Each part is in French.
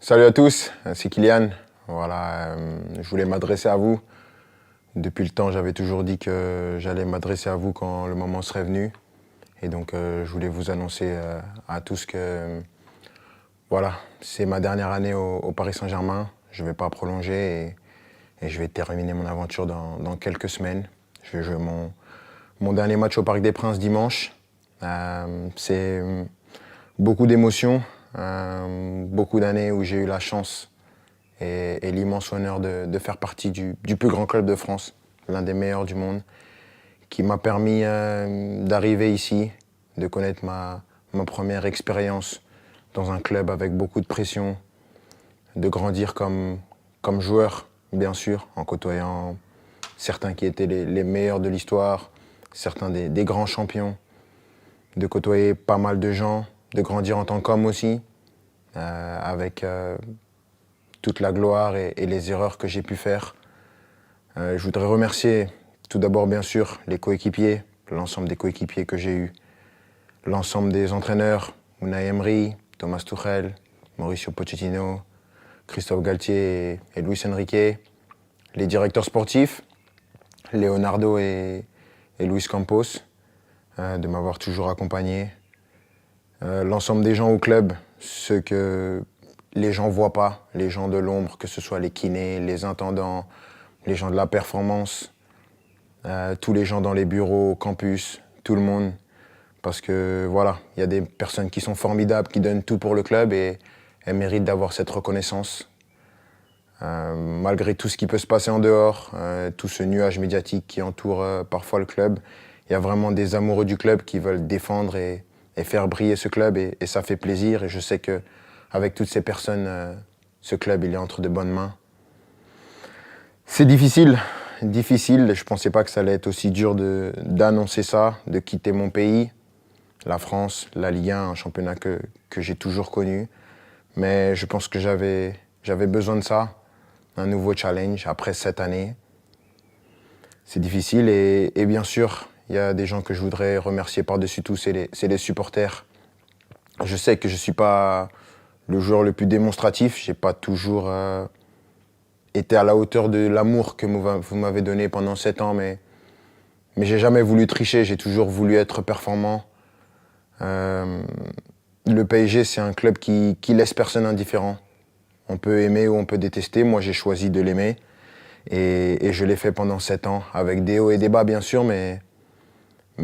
Salut à tous, c'est Kylian. Voilà, je voulais m'adresser à vous. Depuis le temps, j'avais toujours dit que j'allais m'adresser à vous quand le moment serait venu. Et donc, je voulais vous annoncer à tous que voilà, c'est ma dernière année au Paris Saint-Germain. Je ne vais pas prolonger et je vais terminer mon aventure dans quelques semaines. Je vais jouer mon dernier match au Parc des Princes dimanche. C'est beaucoup d'émotions, beaucoup d'années où j'ai eu la chance et l'immense honneur de faire partie du plus grand club de France, l'un des meilleurs du monde, qui m'a permis d'arriver ici, de connaître ma première expérience dans un club avec beaucoup de pression, de grandir comme joueur, bien sûr, en côtoyant certains qui étaient les meilleurs de l'histoire, certains des grands champions, de côtoyer pas mal de gens, de grandir en tant qu'homme aussi, avec toute la gloire et les erreurs que j'ai pu faire. Je voudrais remercier tout d'abord, bien sûr, les coéquipiers, l'ensemble des coéquipiers que j'ai eus, l'ensemble des entraîneurs, Unai Emery, Thomas Tuchel, Mauricio Pochettino, Christophe Galtier et Luis Enrique, les directeurs sportifs, Leonardo et Luis Campos, de m'avoir toujours accompagné, l'ensemble des gens au club, ceux que les gens ne voient pas, les gens de l'ombre, que ce soit les kinés, les intendants, les gens de la performance, tous les gens dans les bureaux, campus, tout le monde. Parce que voilà, il y a des personnes qui sont formidables, qui donnent tout pour le club et elles méritent d'avoir cette reconnaissance. Malgré tout ce qui peut se passer en dehors, tout ce nuage médiatique qui entoure parfois le club, il y a vraiment des amoureux du club qui veulent défendre et faire briller ce club et ça fait plaisir. Et je sais qu'avec toutes ces personnes, ce club il est entre de bonnes mains. C'est difficile. Je ne pensais pas que ça allait être aussi dur d'annoncer ça, de quitter mon pays, la France, la Ligue 1, un championnat que j'ai toujours connu. Mais je pense que j'avais besoin de ça, un nouveau challenge après 7 années. C'est difficile et bien sûr, il y a des gens que je voudrais remercier par-dessus tout, c'est les supporters. Je sais que je ne suis pas le joueur le plus démonstratif, je n'ai pas toujours été à la hauteur de l'amour que vous m'avez donné pendant 7 ans, mais j'ai jamais voulu tricher, j'ai toujours voulu être performant. Le PSG, c'est un club qui laisse personne indifférent. On peut aimer ou on peut détester, moi j'ai choisi de l'aimer et je l'ai fait pendant 7 ans, avec des hauts et des bas bien sûr, mais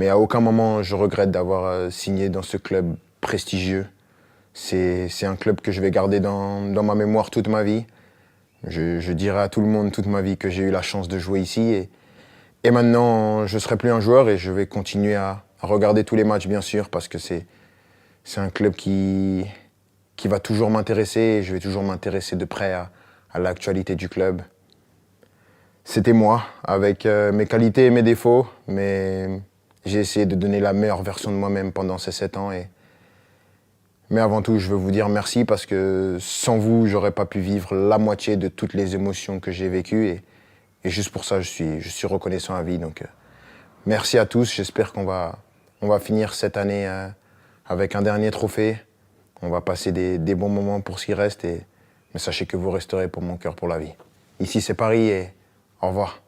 à aucun moment je regrette d'avoir signé dans ce club prestigieux. C'est un club que je vais garder dans ma mémoire toute ma vie. Je dirai à tout le monde toute ma vie que j'ai eu la chance de jouer ici. Et maintenant, je ne serai plus un joueur et je vais continuer à regarder tous les matchs, bien sûr, parce que c'est un club qui va toujours m'intéresser et je vais toujours m'intéresser de près à l'actualité du club. C'était moi, avec mes qualités et mes défauts, mais j'ai essayé de donner la meilleure version de moi-même pendant ces 7 ans. Mais avant tout, je veux vous dire merci parce que sans vous, j'aurais pas pu vivre la moitié de toutes les émotions que j'ai vécues. Et juste pour ça, je suis reconnaissant à vie. Donc, merci à tous. J'espère qu'on va finir cette année avec un dernier trophée. On va passer des bons moments pour ce qui reste. Mais sachez que vous resterez pour mon cœur pour la vie. Ici, c'est Paris et au revoir.